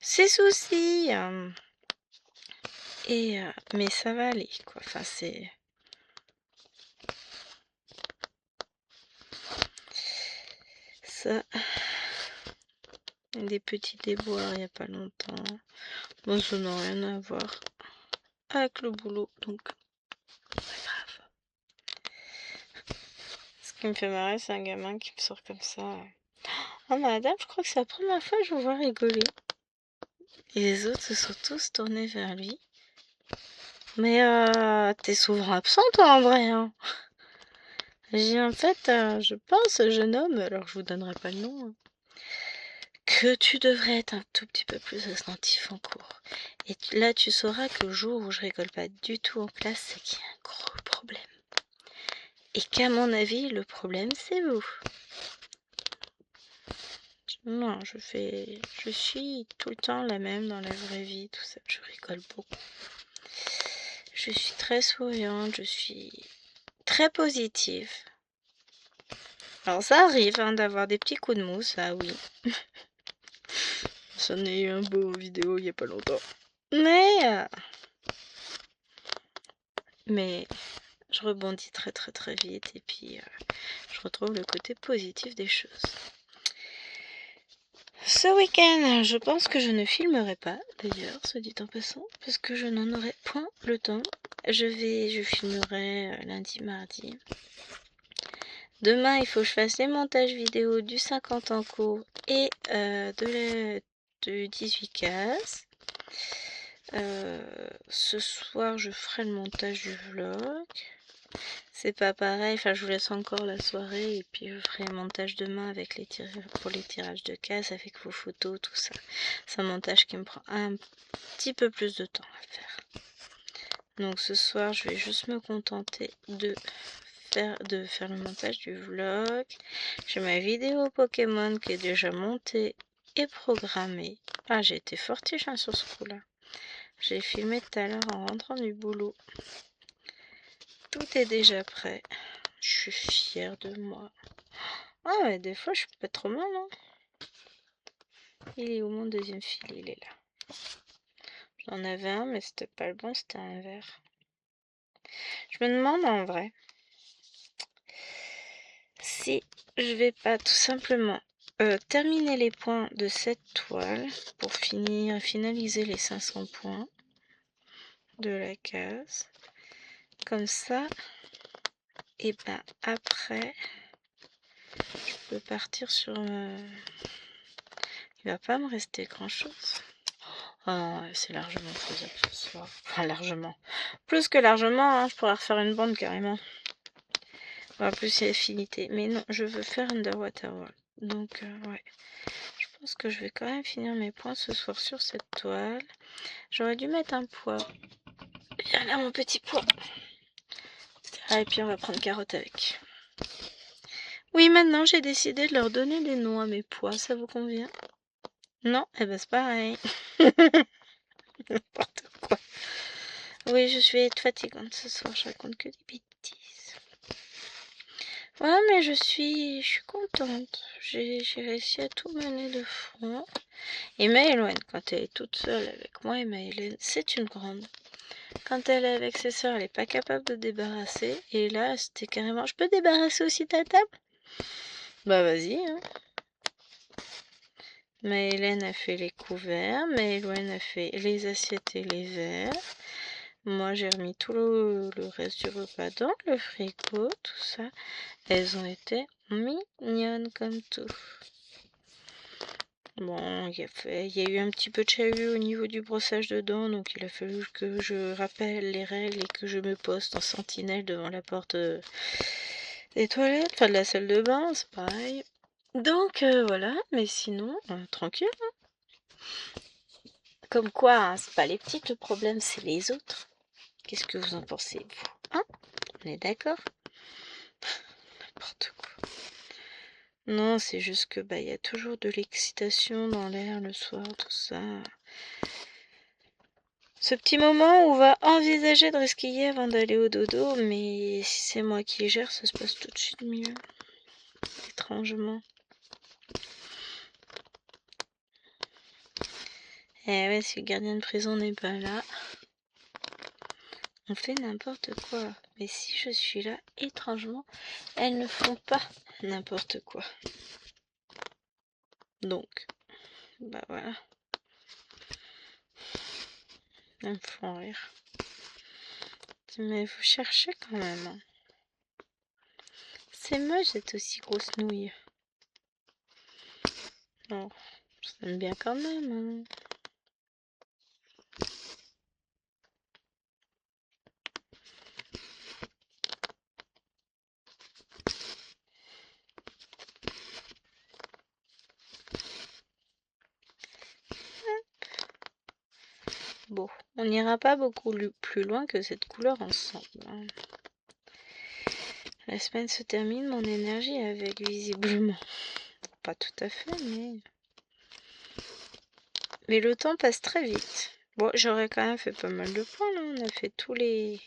ses soucis. Et mais ça va aller, quoi. Enfin, c'est... ça. Des petits déboires il n'y a pas longtemps. Bon, ça n'a rien à voir avec le boulot, donc pas grave. Ce qui me fait marrer, c'est un gamin qui me sort comme ça. Oh madame, je crois que c'est la première fois que je vous vois rigoler. Et les autres se sont tous tournés vers lui. Mais t'es souvent absent toi en vrai, hein. J'ai en fait, je pense, jeune homme, alors je vous donnerai pas le nom, hein, que tu devrais être un tout petit peu plus attentif en cours. Et là, tu sauras que le jour où je rigole pas du tout en classe, c'est qu'il y a un gros problème. Et qu'à mon avis, le problème, c'est vous. Non, je suis tout le temps la même dans la vraie vie, tout ça. Je rigole beaucoup. Je suis très souriante, je suis très positive. Alors ça arrive hein, d'avoir des petits coups de mou, ça oui. J'en ai eu un beau vidéo il y a pas longtemps. Mais je rebondis très très très vite et puis je retrouve le côté positif des choses. Ce week-end, je pense que je ne filmerai pas, d'ailleurs, se dit en passant, parce que je n'en aurai point le temps. Je filmerai lundi, mardi. Demain, il faut que je fasse les montages vidéo du 50 en cours et du 18 cases. Ce soir, je ferai le montage du vlog. C'est pas pareil, enfin je vous laisse encore la soirée et puis je ferai le montage demain avec pour les tirages de cases avec vos photos, tout ça. C'est un montage qui me prend un petit peu plus de temps à faire. Donc ce soir je vais juste me contenter de faire le montage du vlog. J'ai ma vidéo Pokémon qui est déjà montée et programmée. Ah j'ai été fortiche hein, sur ce coup là. J'ai filmé tout à l'heure en rentrant du boulot. Tout est déjà prêt. Je suis fière de moi. Ah ouais, des fois je suis pas trop mal, hein. Il est où mon deuxième fil? Il est là. J'en avais un, mais c'était pas le bon, c'était un vert. Je me demande en vrai si je vais pas tout simplement terminer les points de cette toile pour finaliser les 500 points de la case. Comme ça, et ben après, je peux partir sur... Il va pas me rester grand chose. Oh, c'est largement faisable ce soir. Enfin, largement. Plus que largement, hein, je pourrais refaire une bande carrément. Enfin, plus c'est affinité. Mais non, je veux faire Underwater World. Donc, ouais. Je pense que je vais quand même finir mes points ce soir sur cette toile. J'aurais dû mettre un poids. Viens là, mon petit poids. Ah, et puis on va prendre carotte avec. Oui, maintenant j'ai décidé de leur donner des noms à mes poids. Ça vous convient? Non? Eh ben, c'est pareil. N'importe quoi. Oui, je vais être fatigante ce soir, je raconte que des bêtises. Ouais, mais je suis contente. J'ai réussi à tout mener de front. Et Maëlène, quand elle est toute seule avec moi, et Maëlène, c'est une grande. Quand elle est avec ses soeurs, elle n'est pas capable de débarrasser. Et là, c'était carrément... Je peux débarrasser aussi ta table? Bah vas-y, hein. Maëlène a fait les couverts, Maëlène a fait les assiettes et les verres. Moi, j'ai remis tout le reste du repas dans le frigo, tout ça. Elles ont été mignonnes comme tout. Bon, il y a eu un petit peu de chahut au niveau du brossage de dents, donc il a fallu que je rappelle les règles et que je me poste en sentinelle devant la porte des toilettes, enfin de la salle de bain, c'est pareil. Donc voilà, mais sinon, tranquille. Hein. Comme quoi, hein, c'est pas les petites le problème, c'est les autres. Qu'est-ce que vous en pensez, vous? Hein? On est d'accord? N'importe quoi. Non, c'est juste que bah y a toujours de l'excitation dans l'air le soir, tout ça. Ce petit moment où on va envisager de risquer avant d'aller au dodo, mais si c'est moi qui gère, ça se passe tout de suite mieux. Étrangement. Eh ouais, si le gardien de prison n'est pas là, on fait n'importe quoi. Mais si je suis là, étrangement, elles ne font pas n'importe quoi. Donc, bah voilà. Ils me font rire. Mais vous cherchez quand même. Hein. C'est moche d'être aussi grosse nouille. Non, j'aime bien quand même. Hein. Bon, on n'ira pas beaucoup plus loin que cette couleur ensemble. Hein. La semaine se termine, mon énergie est avec visiblement. Pas tout à fait, mais le temps passe très vite. Bon, j'aurais quand même fait pas mal de points, là. On a fait tous les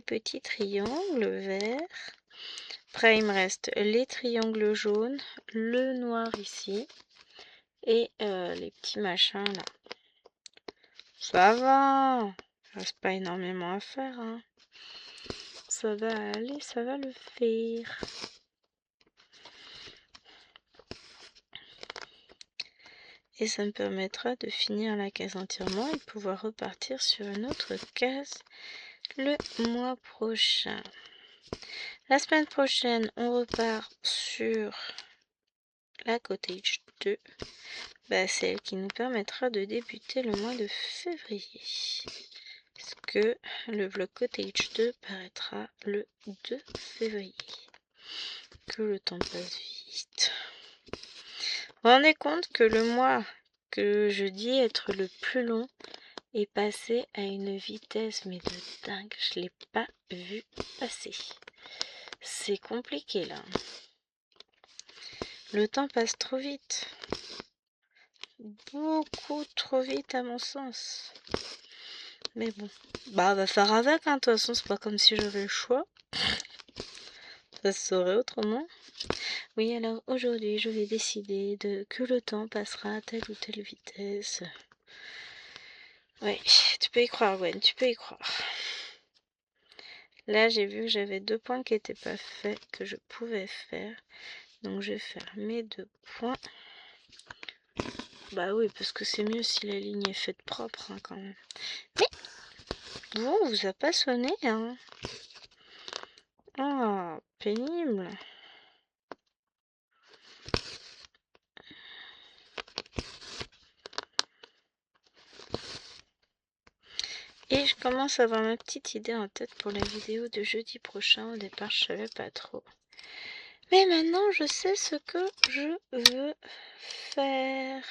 petits triangles verts. Après, il me reste les triangles jaunes, le noir ici, et les petits machins, là. Ça va, il reste pas énormément à faire, hein. Ça va aller, ça va le faire. Et ça me permettra de finir la case entièrement et de pouvoir repartir sur une autre case le mois prochain. La semaine prochaine, on repart sur la Cottage 2. Bah, c'est elle qui nous permettra de débuter le mois de février. Parce que le vlog Cottage 2 paraîtra le 2 février. Que le temps passe vite. Vous vous rendez compte que le mois que je dis être le plus long est passé à une vitesse mais de dingue, je l'ai pas vu passer. C'est compliqué là. Le temps passe trop vite. Beaucoup trop vite à mon sens. Mais bon, bah va faire avec, hein. De toute façon c'est pas comme si j'avais le choix. Ça se saurait autrement. Oui, alors aujourd'hui je vais décider que le temps passera à telle ou telle vitesse. Ouais, tu peux y croire, Gwen, tu peux y croire. Là, j'ai vu que j'avais 2 points qui n'étaient pas faits, que je pouvais faire. Donc, je vais faire mes 2 points. Bah oui, parce que c'est mieux si la ligne est faite propre, hein, quand même. Mais, vous a pas sonné, hein. Ah, pénible. Et je commence à avoir ma petite idée en tête pour la vidéo de jeudi prochain. Au départ, je savais pas trop. Mais maintenant, je sais ce que je veux faire.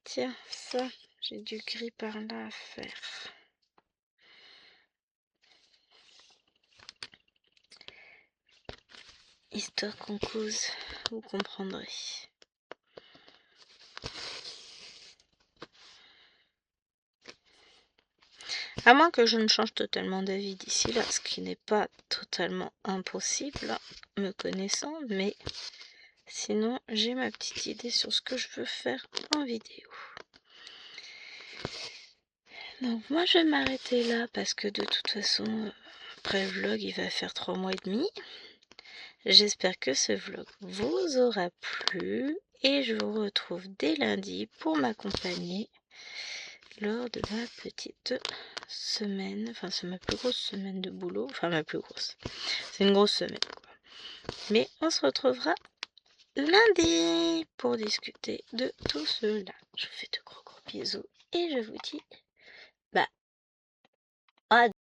Tiens, ça, j'ai du gris par là à faire. Histoire qu'on cause, vous comprendrez. À moins que je ne change totalement d'avis d'ici là, ce qui n'est pas totalement impossible, me connaissant, mais sinon j'ai ma petite idée sur ce que je veux faire en vidéo. Donc moi je vais m'arrêter là parce que de toute façon, après le vlog il va faire 3 mois et demi. J'espère que ce vlog vous aura plu et je vous retrouve dès lundi pour m'accompagner lors de ma petite semaine, enfin c'est ma plus grosse semaine de boulot, enfin ma plus grosse, c'est une grosse semaine quoi. Mais on se retrouvera lundi pour discuter de tout cela. Je vous fais de gros bisous et je vous dis bah à